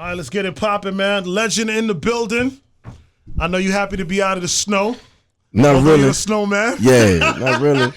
All right, let's get it popping, man. Legend in the building. I know you're happy to be out of the snow. Not really. You're a snowman. Yeah, not really.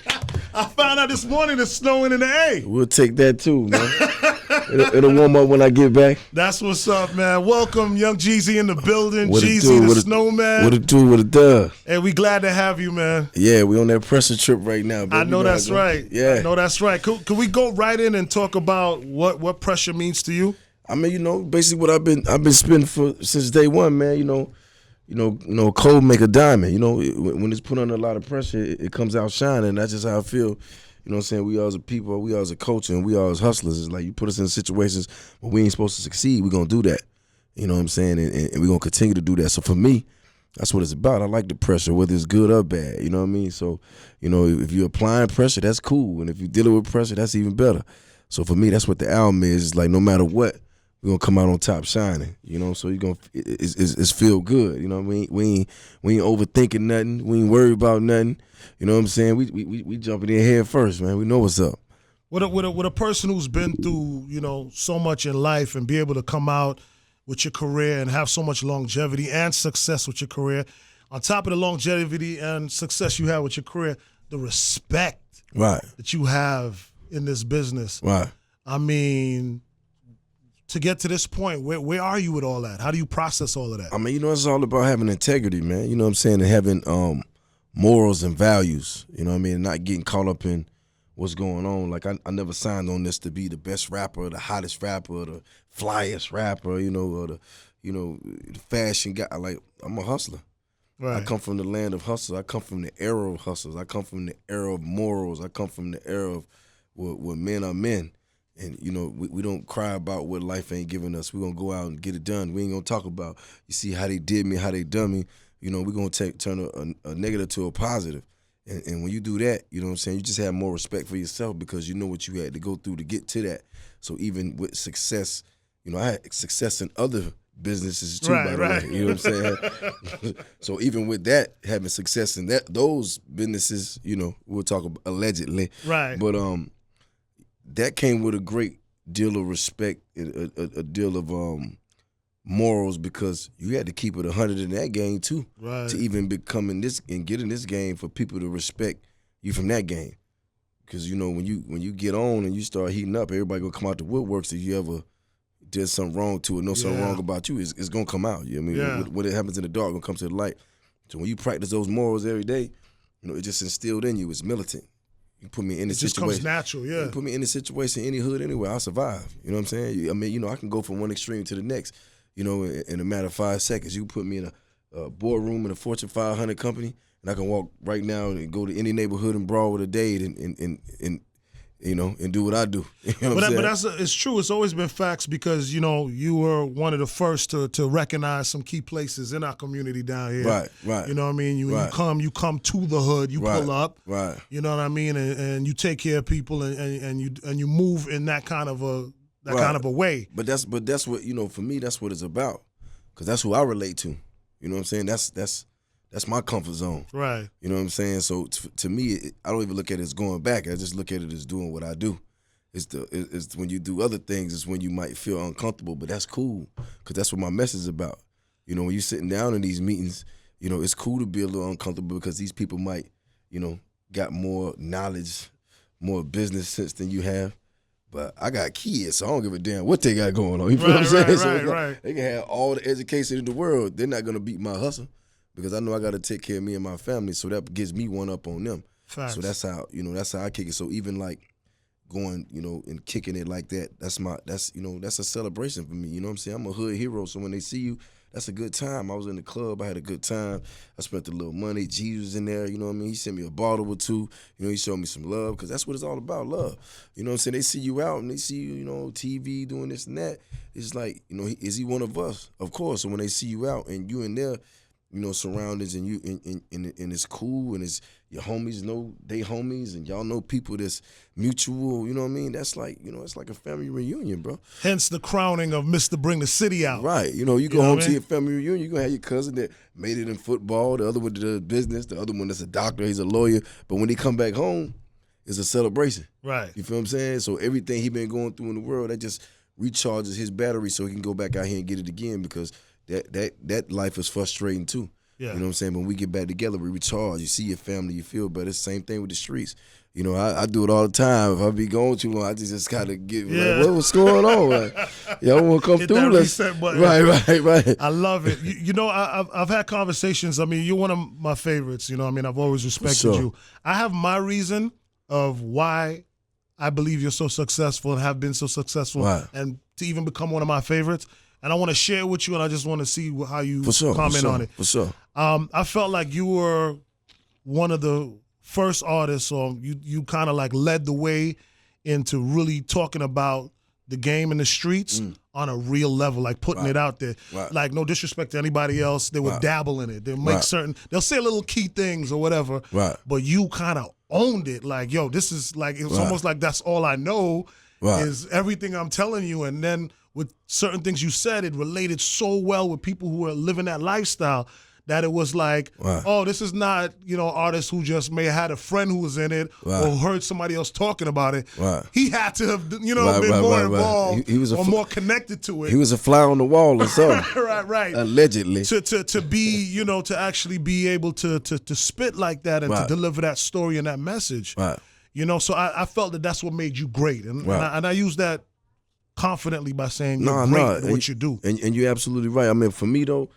I found out this morning it's snowing in the A. We'll take that too, man. It'll warm up when I get back. That's what's up, man. Welcome, young Jeezy in the building. What Jeezy the snowman. What it do, what it does. Hey, we glad to have you, man. Yeah, we on that pressure trip right now, baby. I know that's right. Yeah. I know that's right. Could we go right in and talk about what pressure means to you? I mean, basically what I've been spitting for since day one, man. Cold make a diamond. When it's put under a lot of pressure, it comes out shining. That's just how I feel. You know what I'm saying? We all as a people, we all as a culture, and we all as hustlers. It's like you put us in situations where we ain't supposed to succeed, we're going to do that. You know what I'm saying? And we're going to continue to do that. So for me, that's what it's about. I like the pressure, whether it's good or bad. You know what I mean? So, if you're applying pressure, that's cool. And if you're dealing with pressure, that's even better. So for me, that's what the album is. It's like no matter what, we're gonna come out on top shining, so it's feel good, we ain't overthinking nothing, we ain't worried about nothing, you know what I'm saying? We jumping in head first, man. We know what's up. With a person who's been through, so much in life and be able to come out with your career and have so much longevity and success with your career, on top of the longevity and success you have with your career, the respect that you have in this business. Right. I mean, to get to this point, where are you with all that? How do you process all of that? I mean, it's all about having integrity, man. You know what I'm saying? And having morals and values, you know what I mean? And not getting caught up in what's going on. Like, I never signed on this to be the best rapper, the hottest rapper, the flyest rapper, or the fashion guy. Like, I'm a hustler. Right. I come from the land of hustle. I come from the era of hustles. I come from the era of morals. I come from the era of where men are men. And, we don't cry about what life ain't giving us. We're going to go out and get it done. We ain't going to talk about, you see, how they did me, how they done me. We're going to turn a negative to a positive. And when you do that, you know what I'm saying, you just have more respect for yourself because you know what you had to go through to get to that. So even with success, I had success in other businesses too, by the way. You know what I'm saying? So even with that, having success in those businesses, we'll talk about allegedly. Right. But that came with a great deal of respect, a deal of morals, because you had to keep it 100 in that game too, to even become in this and get in this game for people to respect you from that game. Because when you get on and you start heating up, everybody gonna come out the woodworks. If you ever did something wrong to it, know something wrong about you, it's gonna come out. You know what I mean? What happens in the dark gonna come to the light. So when you practice those morals every day, it just instilled in you. It's militant. You put me in this situation. It just comes natural, yeah. You put me in this situation, any hood, anywhere, I'll survive. You know what I'm saying? I mean, I can go from one extreme to the next, in a matter of 5 seconds. You put me in a boardroom in a Fortune 500 company, and I can walk right now and go to any neighborhood in Broadway today and do what I do. You know what I'm saying? But it's true. It's always been facts because, you were one of the first to recognize some key places in our community down here. Right. You know what I mean? You come to the hood, you pull up. Right. You know what I mean? And you take care of people and you move in that kind of a kind of a way. But that's what, for me, that's what it's about. Because that's who I relate to. You know what I'm saying? That's my comfort zone. Right. You know what I'm saying? So to me, I don't even look at it as going back. I just look at it as doing what I do. It's when you do other things, it's when you might feel uncomfortable, but that's cool because that's what my message is about. When you're sitting down in these meetings, it's cool to be a little uncomfortable because these people might, got more knowledge, more business sense than you have. But I got kids, so I don't give a damn what they got going on. You feel what I'm saying? Right. They can have all the education in the world. They're not going to beat my hustle. Because I know I got to take care of me and my family, so that gives me one up on them. Facts. So that's how I kick it. So even like going, and kicking it like that, that's a celebration for me. You know what I'm saying? I'm a hood hero, so when they see you, that's a good time. I was in the club, I had a good time. I spent a little money. Jeezy was in there, you know what I mean? He sent me a bottle or two. He showed me some love, because that's what it's all about, love. You know what I'm saying? They see you out and they see you, TV doing this and that. It's like, is he one of us? Of course. So when they see you out and you in there, surroundings, and you and it's cool, and it's your homies know they homies, and y'all know people that's mutual, you know what I mean? That's like, it's like a family reunion, bro. Hence the crowning of Mr. Bring the City Out. Right. You go home to your family reunion, you're going to have your cousin that made it in football, the other one does business, the other one that's a doctor, he's a lawyer. But when he come back home, it's a celebration. Right. You feel what I'm saying? So everything he been going through in the world, that just recharges his battery so he can go back out here and get it again, because that life is frustrating too. Yeah. You know what I'm saying? When we get back together, we recharge. You see your family, you feel better. It's the same thing with the streets. You know, I do it all the time. If I be going too long, I just kind of get like, what's going on? Like, y'all want to come Hit through? That reset button. Right. I love it. You know, I've had conversations. I mean, you're one of my favorites. You know, I mean, I've always respected you. I have my reason of why I believe you're so successful and have been so successful, and to even become one of my favorites. And I want to share it with you, and I just want to see how you comment on it. For sure. I felt like you were one of the first artists, or you kind of like led the way into really talking about the game in the streets on a real level, like putting it out there. Like, no disrespect to anybody else, they would dabble in it. They'll make they'll say little key things or whatever, but you kind of owned it. Like, yo, this is like, it was almost like that's all I know is everything I'm telling you. And then with certain things you said, it related so well with people who are living that lifestyle that it was like, oh, this is not, artists who just may have had a friend who was in it or heard somebody else talking about it. He had to have, been more involved he was or more connected to it. He was a fly on the wall or something. right. Allegedly. To be, to actually be able to spit like that and to deliver that story and that message. So I felt that that's what made you great. And I use that confidently by saying you're great at what you do. And you're absolutely right. I mean, for me, though,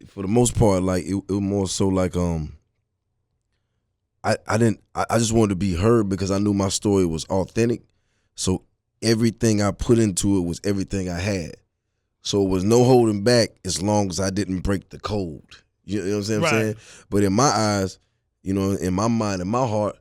for the most part, like it was more so like I just wanted to be heard because I knew my story was authentic. So everything I put into it was everything I had. So it was no holding back as long as I didn't break the code. You know what I'm saying? But in my eyes, in my mind, in my heart,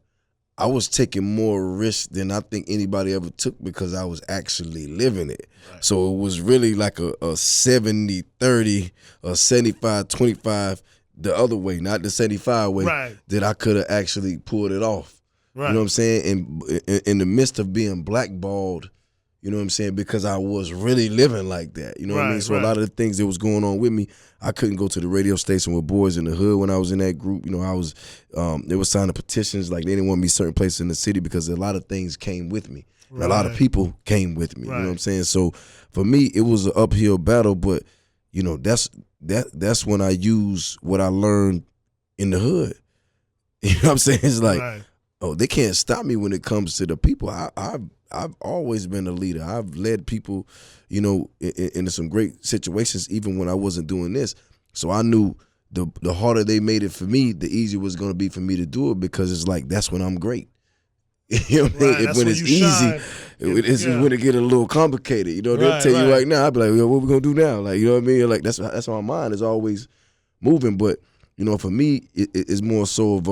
I was taking more risks than I think anybody ever took because I was actually living it. So it was really like a 70-30, a 75-25 the other way, not the 75 way, that I could have actually pulled it off. You know what I'm saying? And in the midst of being blackballed, you know what I'm saying, because I was really living like that. You know what I mean? So a lot of the things that was going on with me, I couldn't go to the radio station with boys in the hood when I was in that group. I was, they were signing petitions, like they didn't want me certain places in the city because a lot of things came with me. And a lot of people came with me. You know what I'm saying? So for me, it was an uphill battle, but that's when I use what I learned in the hood. You know what I'm saying? It's like, oh, they can't stop me when it comes to the people. I've always been a leader. I've led people, into some great situations, even when I wasn't doing this. So I knew the harder they made it for me, the easier it was going to be for me to do it, because it's like, that's when I'm great. You know what I mean? When it's easy, it's when it get a little complicated. They'll tell you right now, I'll be like, what we going to do now? Like, you know what I mean? Like, that's how my mind is always moving. But, for me, it's more so of,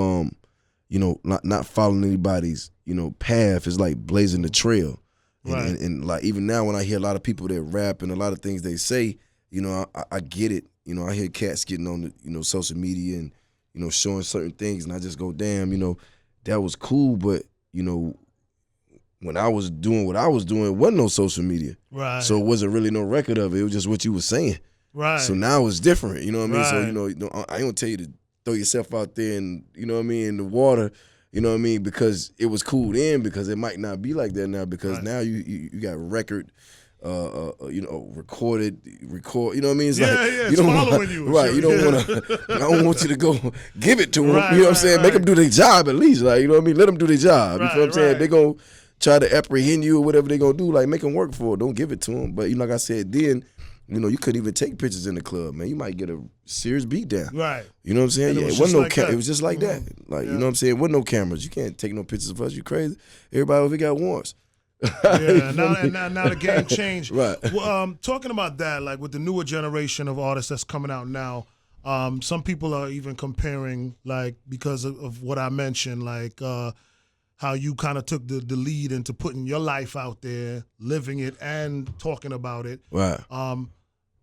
not following anybody's, path. It's like blazing the trail. And like, even now when I hear a lot of people that rap and a lot of things they say, I get it. I hear cats getting on the, social media and, showing certain things, and I just go, damn, that was cool, but, when I was doing what I was doing, it wasn't no social media. So it wasn't really no record of it. It was just what you were saying. So now it's different. You know what I mean? So, I ain't gonna tell you to throw yourself out there and, in the water, because it was cool then, because it might not be like that now, because now you got record, record, you know what I mean? It's like, it's following you. Right, you don't want to, I don't want you to go give it to them, you know what I'm saying? Make them do their job at least, like, you know what I mean? Let them do their job, you know what I'm saying? They going to try to apprehend you or whatever they going to do, like, make them work for it, don't give it to them. But, like I said, then, you couldn't even take pictures in the club, man. You might get a serious beat down. You know what I'm saying? It wasn't no it was just like that. Like, you know what I'm saying? It wasn't no cameras. You can't take no pictures of us. You crazy? Everybody over got warrants. Now the game changed. Well, talking about that, like with the newer generation of artists that's coming out now, some people are even comparing, like, because of what I mentioned, like how you kind of took the lead into putting your life out there, living it and talking about it.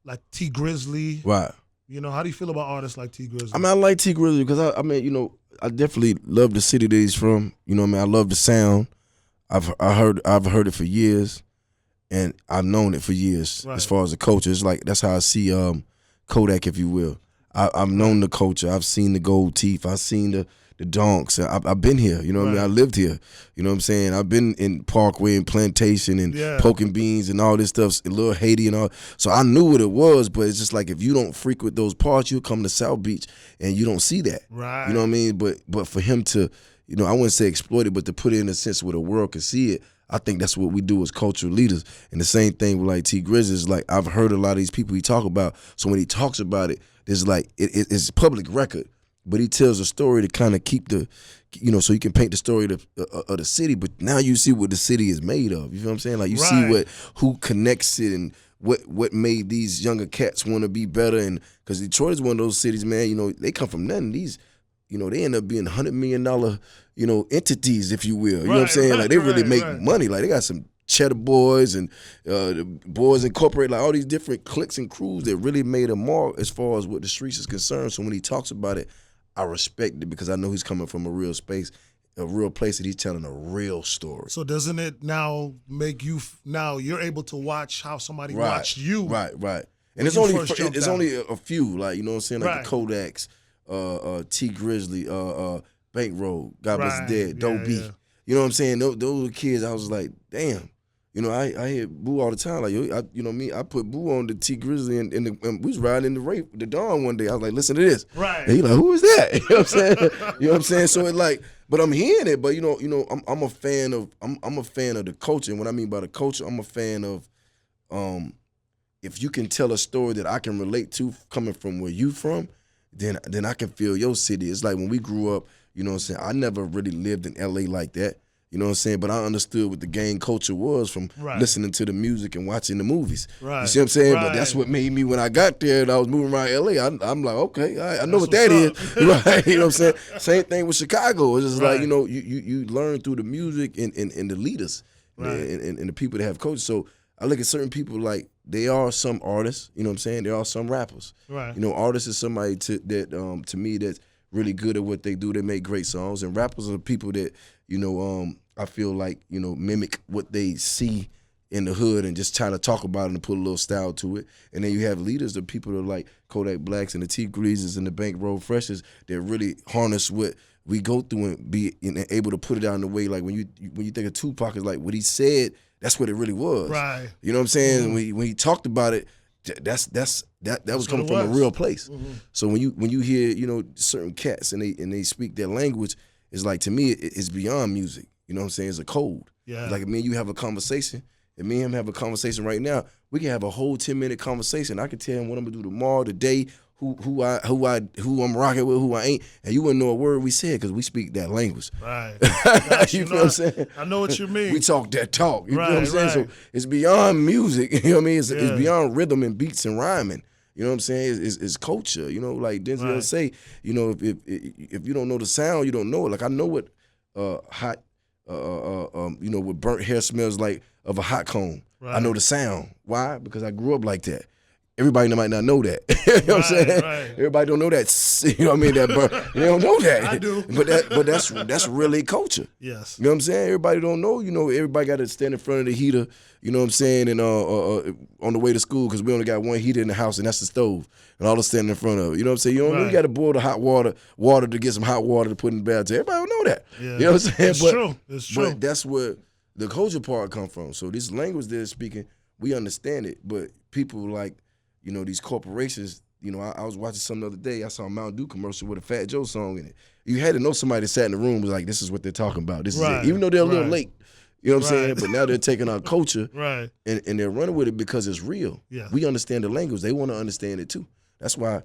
Like T Grizzly. Right. How do you feel about artists like T Grizzly? I mean, I like T Grizzly because I definitely love the city that he's from. I love the sound. I've heard it for years, and I've known it for years. As far as the culture, it's like that's how I see Kodak, if you will. I've known the culture. I've seen the gold teeth. I've seen the the donks. I've been here, you know what I mean? I lived here, you know what I'm saying? I've been in Parkway and Plantation and Poking Beans and all this stuff, and Little Haiti and all. So I knew what it was, but it's just like if you don't frequent those parts, you'll come to South Beach and you don't see that. Right. You know what I mean? But for him to, you know, I wouldn't say exploit it, but to put it in a sense where the world can see it, I think that's what we do as cultural leaders. And the same thing with like T Grizzly is like I've heard a lot of these people he talk about. So when he talks about it, there's like it's public record, but he tells a story to kind of keep the, you know, so you can paint the story of the city. But now you see what the city is made of. You know what I'm saying? Like you see who connects it and what made these younger cats want to be better. And because Detroit is one of those cities, man. You know, they come from nothing. These, you know, they end up being $100 million, you know, entities, if you will. You know what I'm saying? Like they really make money. Like they got some Cheddar Boys and the Boys Incorporated, like all these different cliques and crews that really made a mark as far as what the streets is concerned. So when he talks about it, I respect it because I know he's coming from a real space, a real place that he's telling a real story. So doesn't it now make you now you're able to watch how somebody watched you? Right. And it's only a few, like, you know what I'm saying, like the Kodaks, T Grizzly, Bankroll, God Bless the Dead, Doe B. You know what I'm saying? Those were kids. I was like, damn. You know, I hear Boo all the time. Like, you know me, I put Boo on the T Grizzly and we was riding in the Dawn one day. I was like, listen to this. Right. And he like, who is that? You know what I'm saying? You know what I'm saying? So it like, but I'm hearing it. But you know, I'm a fan of the culture. And what I mean by the culture, I'm a fan of if you can tell a story that I can relate to coming from where you from, then I can feel your city. It's like when we grew up, you know what I'm saying? I never really lived in LA like that. You know what I'm saying? But I understood what the gang culture was from listening to the music and watching the movies. Right. You see what I'm saying? But that's what made me, when I got there and I was moving around LA, I'm like, okay, I know what that is. Right? You know what I'm saying? Same thing with Chicago. It's just like, you know, you learn through the music and the leaders and the people that have culture. So I look at certain people like they are some artists, you know what I'm saying? There are some rappers. Right. You know, artists is somebody that to me that's really good at what they do. They make great songs. And rappers are people that, you know, I feel like, you know, mimic what they see in the hood and just try to talk about it and put a little style to it. And then you have leaders, the people that are like Kodak Blacks and the T Greases and the Bankroll Freshers that really harness what we go through and be able to put it out in the way. Like when you think of Tupac, it's like what he said, that's what it really was. Right. You know what I'm saying? Mm-hmm. When he talked about it, that was coming from a real place. Mm-hmm. So when you hear, you know, certain cats and they speak their language, it's like, to me, it's beyond music. You know what I'm saying? It's a code. Yeah. Like, me and you have a conversation, and me and him have a conversation right now. We can have a whole 10-minute conversation. I can tell him what I'm gonna do tomorrow, today, who I'm rocking with, who I ain't, and you wouldn't know a word we said because we speak that language. Right. You know what I'm saying? I know what you mean. We talk that talk. You know what I'm saying? So it's beyond music. You know what I mean? It's beyond rhythm and beats and rhyming. You know what I'm saying? It's culture. You know, like Denzel say, you know, if you don't know the sound, you don't know it. Like, I know what hot, you know, what burnt hair smells like of a hot comb. Right. I know the sound. Why? Because I grew up like that. Everybody might not know that. You know what I'm saying? Right. Everybody don't know that. You know what I mean? That they don't know that. I do. But that's really culture. Yes. You know what I'm saying? Everybody don't know. You know, everybody got to stand in front of the heater. You know what I'm saying? And on the way to school, because we only got one heater in the house, and that's the stove. And all the standing in front of it. You know what I'm saying? You don't know you got to boil the hot water to get some hot water to put in the bathtub. Everybody don't know that. Yeah. You know what I'm saying? It's true. It's true. But that's where the culture part come from. So this language they're speaking, we understand it. But people like, you know, these corporations, you know, I was watching something the other day. I saw a Mountain Dew commercial with a Fat Joe song in it. You had to know somebody that sat in the room was like, this is what they're talking about. This is it. Even though they're a little late. You know what I'm saying? But now they're taking our culture and they're running with it because it's real. Yeah. We understand the language. They want to understand it too. That's why,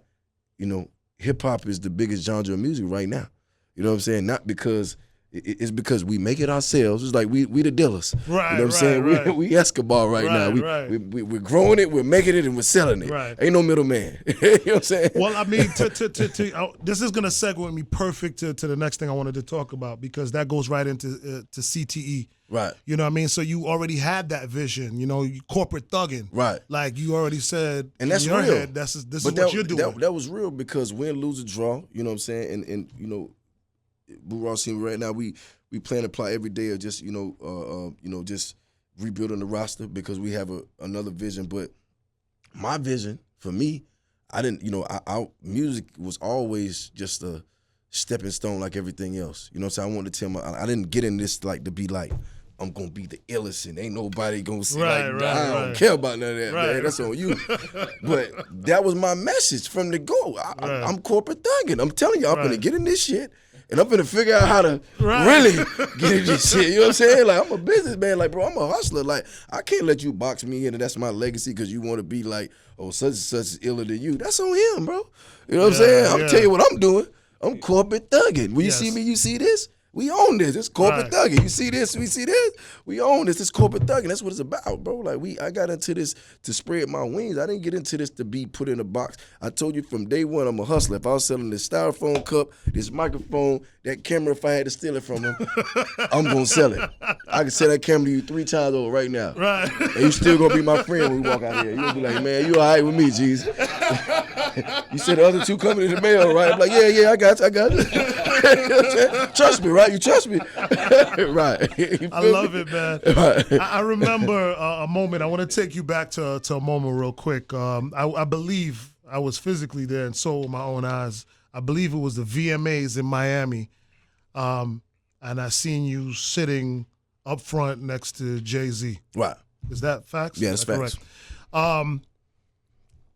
you know, hip-hop is the biggest genre of music right now. You know what I'm saying? Not because it's because we make it ourselves. It's like we the dealers. Right. You know what I'm saying? We Escobar right now. We're growing it, we're making it, and we're selling it. Right. Ain't no middleman. You know what I'm saying? Well, I mean, this is gonna segue me perfect to the next thing I wanted to talk about, because that goes right into to CTE. Right. You know what I mean? So you already had that vision, you know, corporate thugging. Right. Like you already said, and that's in your real. Head, this is what you're doing. That was real, because win, lose, or draw, you know what I'm saying? And you know, Boo Ross team right now, we plan to play every day of just, you know, just rebuilding the roster, because we have another vision. But my vision, for me, I didn't, you know, our music was always just a stepping stone like everything else. You know what I'm saying? I wanted to tell I didn't get in this like to be like, I'm gonna be the illest and ain't nobody gonna see I don't care about none of that, man. That's on you. But that was my message from the go. I'm corporate thugging. I'm telling you, I'm gonna get in this shit and I'm gonna figure out how to really get in this shit. You know what I'm saying? Like, I'm a businessman. Like, bro, I'm a hustler. Like, I can't let you box me in and that's my legacy because you want to be like, oh, such and such is iller than you. That's on him, bro. You know what I'm saying? I'm telling you what I'm doing. I'm corporate thugging. When you see me, you see this? We own this. It's corporate thugging. You see this? We see this? We own this. It's corporate thugging. That's what it's about, bro. Like, I got into this to spread my wings. I didn't get into this to be put in a box. I told you from day one, I'm a hustler. If I was selling this styrofoam cup, this microphone, that camera, if I had to steal it from him, I'm going to sell it. I can sell that camera to you 3 times over right now. Right. And you still going to be my friend when we walk out here. You're going to be like, man, you all right with me, Jeezy. You said the other 2 coming in the mail, right? I'm like, yeah, I got you. Trust me, right? You trust me? Right. I love it, man. Right. I remember a moment. I want to take you back to a moment real quick. I believe I was physically there and saw with my own eyes. I believe it was the VMAs in Miami. And I seen you sitting up front next to Jay-Z. Right. Is that facts? Yeah, that's facts. Correct?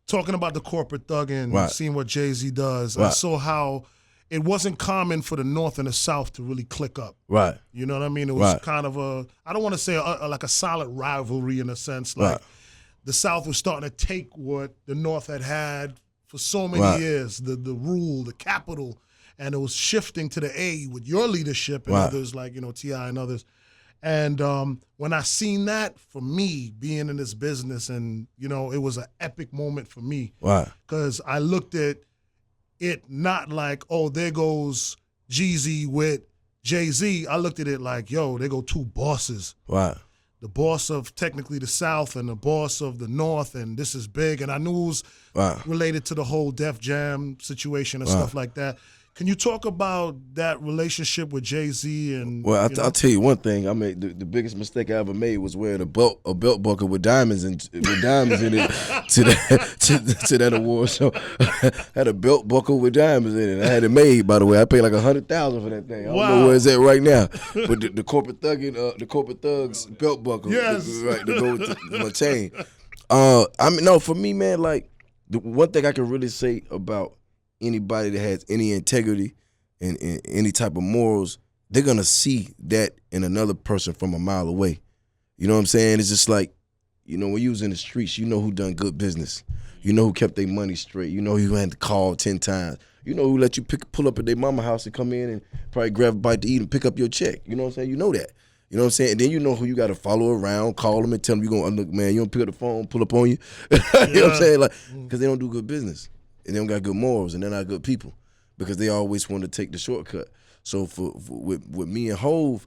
Talking about the corporate thugging, seeing what Jay-Z does, I saw how it wasn't common for the North and the South to really click up. Right. You know what I mean? It was kind of I don't want to say like a solid rivalry in a sense. Like the South was starting to take what the North had for so many years, the rule, the capital, and it was shifting to the A with your leadership and others like, T.I. and others. And when I seen that, for me, being in this business, and, it was an epic moment for me. Because I looked at it not like, oh, there goes Jeezy with Jay-Z. I looked at it like, yo, there go 2 bosses. The boss of technically the South and the boss of the North, and this is big. And I knew it was related to the whole Def Jam situation and stuff like that. Can you talk about that relationship with Jay-Z? And I'll tell you one thing. I made the biggest mistake I ever made was wearing a belt buckle with diamonds in it to that award show. I had a belt buckle with diamonds in it. I had it made, by the way. I paid like $100,000 for that thing. I don't know where it's at right now. But the corporate thugs belt buckle, to go with my chain. For me, man, like the one thing I can really say about anybody that has any integrity and any type of morals, they're going to see that in another person from a mile away. You know what I'm saying? It's just like, when you was in the streets, you know who done good business. You know who kept their money straight. You know who had to call 10 times. You know who let you pull up at their mama house and come in and probably grab a bite to eat and pick up your check. You know what I'm saying? You know that. You know what I'm saying? And then you know who you got to follow around, call them and tell them you're going to look, man, you don't pick up the phone, pull up on you. You know what I'm saying? Like, because they don't do good business. And they don't got good morals, and they're not good people because they always want to take the shortcut. So with me and Hove,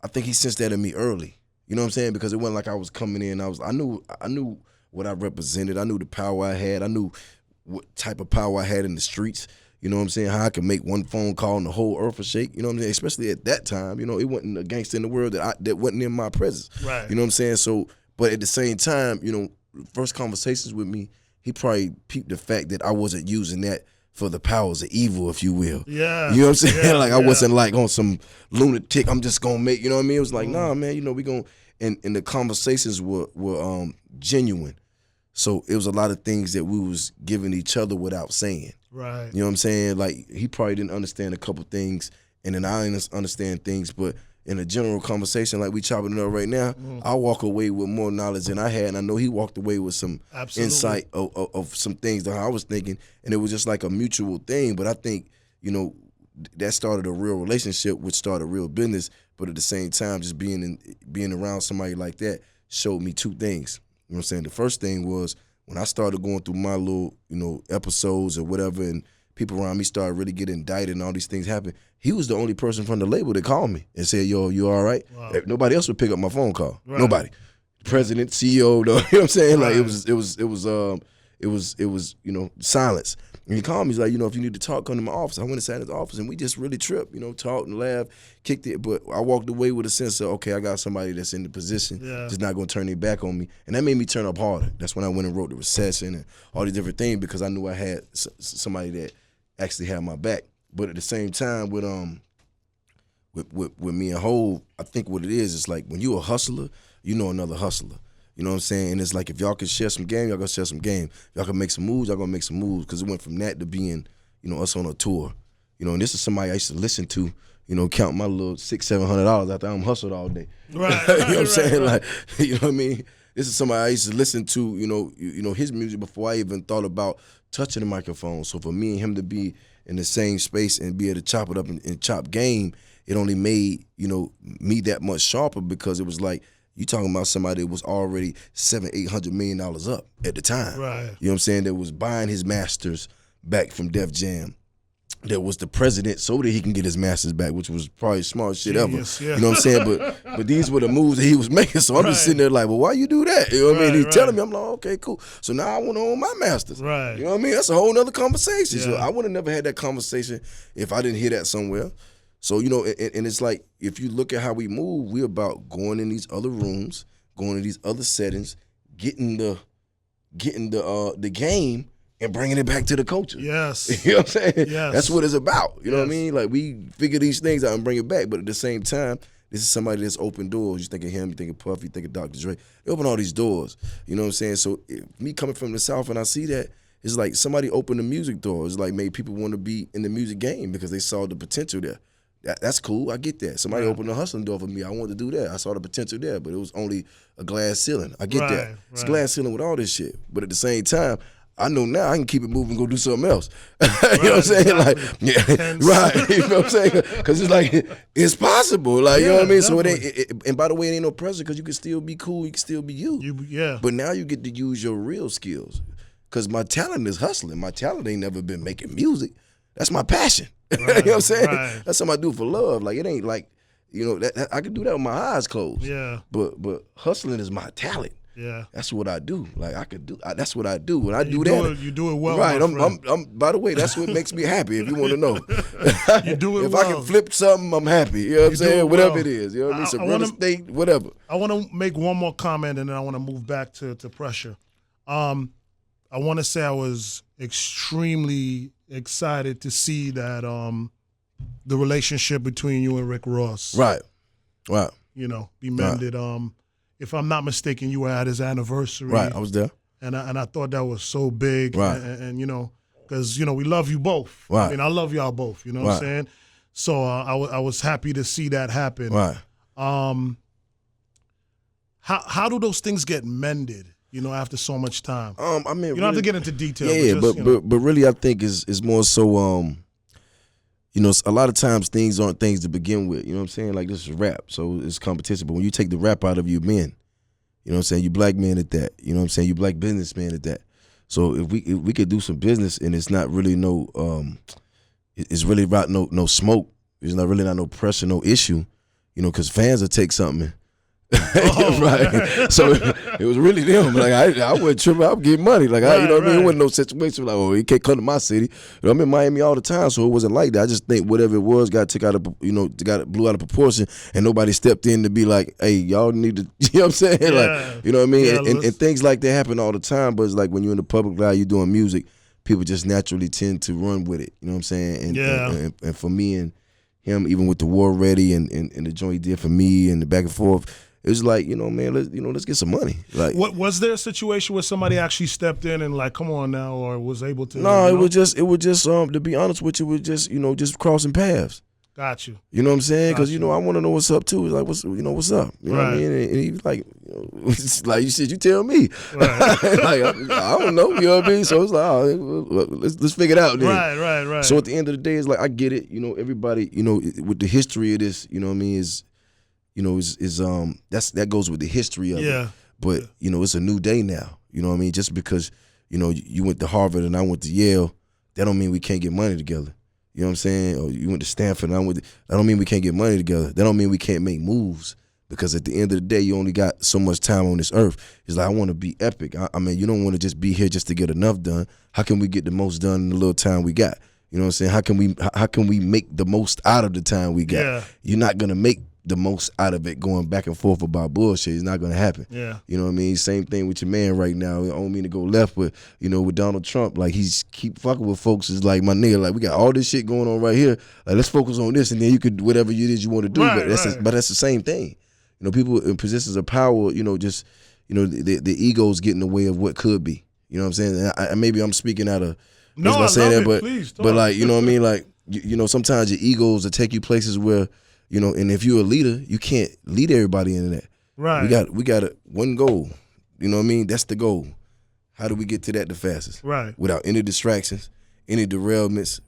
I think he sensed that in me early. You know what I'm saying? Because it wasn't like I was coming in. I knew what I represented. I knew the power I had. I knew what type of power I had in the streets. You know what I'm saying? How I could make one phone call and the whole earth would shake. You know what I'm saying? Especially at that time. It wasn't a gangster in the world that wasn't in my presence. Right. You know what I'm saying? So, but at the same time, first conversations with me, he probably peeped the fact that I wasn't using that for the powers of evil, if you will. Yeah. You know what I'm saying? I wasn't like on some lunatic, I'm just going to make, you know what I mean? It was like, nah, man, we going to, and the conversations were genuine. So it was a lot of things that we was giving each other without saying. Right. You know what I'm saying? Like, he probably didn't understand a couple things, and then I didn't understand things, but in a general conversation like we chopping it up right now, I walk away with more knowledge than I had, and I know he walked away with some insight of some things that I was thinking, and it was just like a mutual thing. But I think, that started a real relationship, which started real business. But at the same time, just being around somebody like that showed me 2 things. You know what I'm saying? The first thing was when I started going through my little, episodes or whatever, and people around me started really getting indicted and all these things happened, he was the only person from the label that called me and said, yo, you all right? Wow. Nobody else would pick up my phone call. Right. Nobody. President, CEO, you know what I'm saying? Right. Like it was silence. And he called me, he's like, if you need to talk, come to my office. I went inside his office and we just really tripped, talked and laughed, kicked it. But I walked away with a sense of, okay, I got somebody that's in the position, just not gonna turn their back on me. And that made me turn up harder. That's when I went and wrote The Recession and all these different things, because I knew I had somebody that actually had my back. But at the same time, with me and Hov, I think what it is like when you a hustler, you know another hustler. You know what I'm saying? And it's like if y'all can share some game, y'all gonna share some game. If y'all can make some moves, y'all gonna make some moves. Because it went from that to being, us on a tour. And this is somebody I used to listen to, count my little $600-700 after I'm hustled all day. Right. You know what I'm saying? Like, you know what I mean? This is somebody I used to listen to, his music before I even thought about touching the microphone. So for me and him to be in the same space and be able to chop it up and chop game, it only made, me that much sharper because it was like, you talking about somebody that was already $700-800 million up at the time. Right. You know what I'm saying? That was buying his masters back from Def Jam. That was the president so that he can get his masters back, which was probably smart shit Genius, ever. yeah. You know what I'm saying? But these were the moves that he was making. So I'm just sitting there like, well, why you do that? You know what I mean? He's telling me, I'm like, okay, cool. So now I want to own my masters. Right. You know what I mean? That's a whole nother conversation. Yeah. So I would have never had that conversation if I didn't hear that somewhere. So, and it's like, if you look at how we move, we're about going in these other rooms, going to these other settings, getting the game and bringing it back to the culture. Yes. You know what I'm saying? Yes. That's what it's about. You know what I Yes. mean? Like, we figure these things out and bring it back. But at the same time, this is somebody that's opened doors. You think of him, you think of Puff, you think of Dr. Dre. They open all these doors. You know what I'm saying? So me coming from the South and I see that, it's like somebody opened the music door. It's like made people want to be in the music game because they saw the potential there. That's cool. I get that. Somebody opened the hustling door for me. I wanted to do that. I saw the potential there, but it was only a glass ceiling. I get that. It's a glass ceiling with all this shit. But at the same time, I know now I can keep it moving and go do something else. You know what I'm saying? Like, yeah, right. You know what I'm saying? Because it's like, it's possible. Like, you know what I mean? Definitely. So it ain't, and by the way, it ain't no pressure because you can still be cool. You can still be you. Yeah. But now you get to use your real skills. Because my talent is hustling. My talent ain't never been making music. That's my passion. Right, you know what I'm saying? right. That's something I do for love. Like, it ain't like, that I can do that with my eyes closed. Yeah. But hustling is my talent. Yeah. That's what I do. Like, I could do. That's what I do. When I You do that, you do it well. right? my I'm. friend. By the way, that's what makes me happy. If you want to know, You do it if well. I can flip something, I'm happy. You know what I'm You do saying? it Whatever well. it is. You know what I mean? Some I real wanna- estate, whatever. I want to make one more comment and then I want to move back to pressure. I want to say I was extremely excited to see that the relationship between you and Rick Ross, Right. be mended. If I'm not mistaken, you were at his anniversary, Right. I was there. and I thought that was so big, Right. and because we love you both. Right. I mean, I love y'all both. You know what I'm Right. saying? So I was happy to see that happen. Right. How do those things get mended? After so much time. I mean, You don't have to get into detail. Yeah, but but really, I think is more so. A lot of times things aren't things to begin with. You know what I'm saying? Like, this is rap, so it's competition. But when you take the rap out of you men, you know what I'm saying? You black men at that. You know what I'm saying? You black businessmen at that. So if we could do some business and it's not really it's really about no smoke. It's not really no pressure, no issue. Because fans will take something. Right. So it was really them. Like, I wasn't tripping. I was getting money. Like, you know what I mean? It wasn't no situation like, he can't come to my city. I'm in Miami all the time, so it wasn't like that. I just think whatever it was got took out of blew out of proportion, and nobody stepped in to be like, hey, y'all need to. You know what I'm saying? Yeah. Like, you know what I mean? Yeah, and things like that happen all the time. But it's like when you're in the public eye, you're doing music, people just naturally tend to run with it. You know what I'm saying? And for me and him, even with the War Ready and the joint he did for me and the back and forth. It was like, man, let's get some money. Like, what was there a situation where somebody actually stepped in and like, come on now, or was able to? No, it was just to be honest with you, it was just just crossing paths. Got you. You know what I'm saying? Because Got you. I want to know what's up too. It's like, what's up? You know what I Right. mean? And he was like, it's like you said, you tell me. Right. Like, I don't know. You know what I mean? So it's like, let's figure it out then. Right. So at the end of the day, it's like, I get it. Everybody, with the history of this, you know what I mean, that goes with the history of it. But it's a new day now. You know what I mean? Just because you went to Harvard and I went to Yale, that don't mean we can't get money together. You know what I'm saying? Or you went to Stanford and that don't mean we can't get money together. That don't mean we can't make moves. Because at the end of the day, you only got so much time on this earth. It's like, I want to be epic. I mean, you don't want to just be here just to get enough done. How can we get the most done in the little time we got? You know what I'm saying? How can we make the most out of the time we got? Yeah. You're not gonna make the most out of it going back and forth about bullshit. It's not gonna happen. Yeah. You know what I mean? Same thing with your man right now. I don't mean to go left, but with Donald Trump, like he's keep fucking with folks. Is like, my nigga, like we got all this shit going on right here. Like, let's focus on this, and then you could whatever it is you want to do. Right, but that's the same thing. People in positions of power, the egos get in the way of what could be. You know what I'm saying? And maybe I'm speaking out of no, I saying love that, it. Please, but like, you know what I mean? Like, sometimes your egos will take you places where, and if you're a leader, you can't lead everybody into that. Right. We got one goal. You know what I mean? That's the goal. How do we get to that the fastest? Right. Without any distractions, any derailments.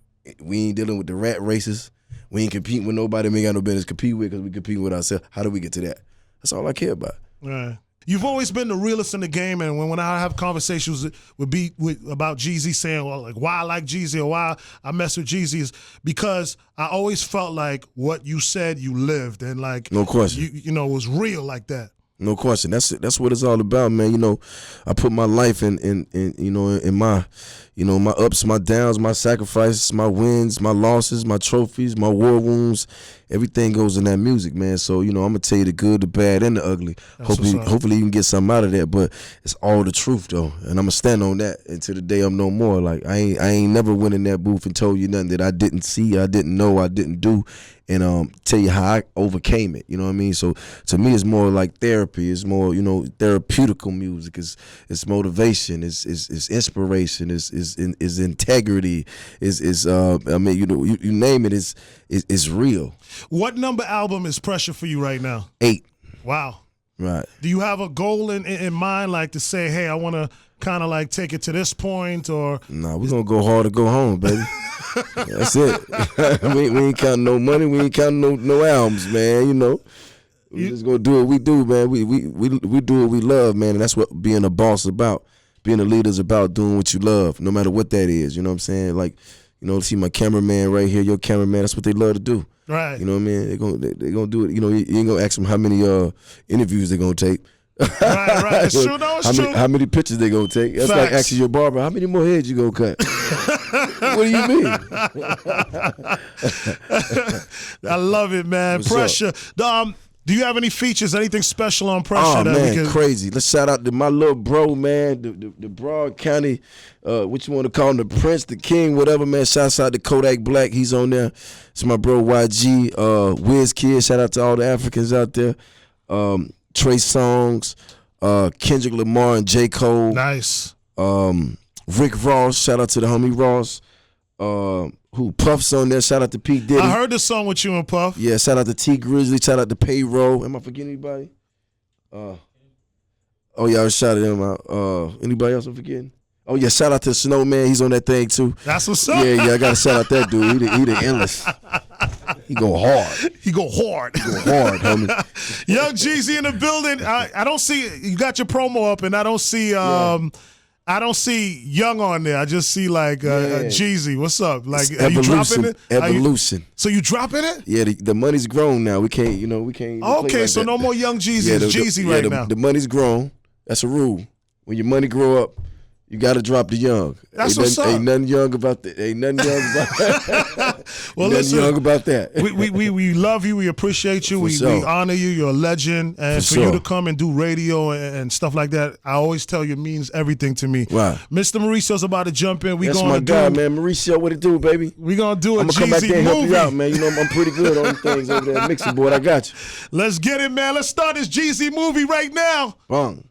We ain't dealing with the rat races. We ain't competing with nobody we ain't got no business compete with, because we compete with ourselves. How do we get to that? That's all I care about. Right. You've always been the realest in the game, and when I have conversations about Jeezy, saying, well, like, why I like Jeezy or why I mess with Jeezy, is because I always felt like what you said you lived, and like, no question, it was real like that. No question. That's what it's all about, man. I put my life in my my ups, my downs, my sacrifices, my wins, my losses, my trophies, my war wounds. Everything goes in that music, man. So, I'm gonna tell you the good, the bad, and the ugly. Hopefully you can get something out of that. But it's all the truth, though, and I'm gonna stand on that until the day I'm no more. Like, I ain't never went in that booth and told you nothing that I didn't see, I didn't know, I didn't do, and tell you how I overcame it. You know what I mean? So to me, it's more like therapy. It's more, therapeutical music. It's motivation. It's inspiration. It's integrity. You name it. It's real. What number album is Pressure for you right now? 8. Wow. Right. Do you have a goal in mind, like to say, hey, I want to kind of like take it to this point, or? Nah, we're going to go hard or go home, baby. That's it. we ain't counting no money. We ain't counting no albums, man, We just going to do what we do, man. We do what we love, man, and that's what being a boss is about. Being a leader is about doing what you love, no matter what that is. You know what I'm saying? Like, see my cameraman right here, your cameraman, that's what they love to do. Right. You know what I mean? They're gonna do it. You ain't gonna ask them how many interviews they're gonna take. Right. It's true, though. It's true. How many pictures they gonna take? That's Facts. like asking your barber, how many more heads you gonna cut? What do you mean? I love it, man. What's Pressure. Do you have any features, anything special on Pressure? Oh, man, crazy. Let's shout out to my little bro, man, the Broad County, what you want to call him, the Prince, the King, whatever, man. Shouts out to Kodak Black. He's on there. It's my bro, YG, Wiz Kid. Shout out to all the Africans out there. Trey Songz, Kendrick Lamar and J. Cole. Nice. Rick Ross. Shout out to the homie Ross. Who Puff's on there? Shout out to P. Diddy. I heard the song with you and Puff. Yeah, shout out to T Grizzly. Shout out to Payroll. Am I forgetting anybody? I shouted him out. Anybody else I'm forgetting? Oh yeah, shout out to Snowman. He's on that thing too. That's what's up. Yeah, I gotta shout out that dude. He the endless. He go hard. He go hard, homie. Young Jeezy in the building. I don't see, you got your promo up, and I don't see I don't see Young on there. I just see like Jeezy. What's up? Like, are you dropping it? Evolution. So you dropping it? Yeah, the money's grown now. We can't. Okay, like so that. No more Young Jeezy. It's Jeezy right now. The money's grown. That's a rule. When your money grow up, you got to drop the young. That's what's up. Ain't nothing young about that. Ain't nothing young about that. Well, listen, young about that. we love you. We appreciate you. We honor you. You're a legend. And for you to come and do radio and stuff like that, I always tell you, it means everything to me. Right. Mr. Mauricio's about to jump in. That's my guy, man. Mauricio, what it do, baby? We gonna do a Jeezy movie. I'm gonna come back there and help you out, man. I'm pretty good on things over there. Mixing board, I got you. Let's get it, man. Let's start this Jeezy movie right now. Wrong.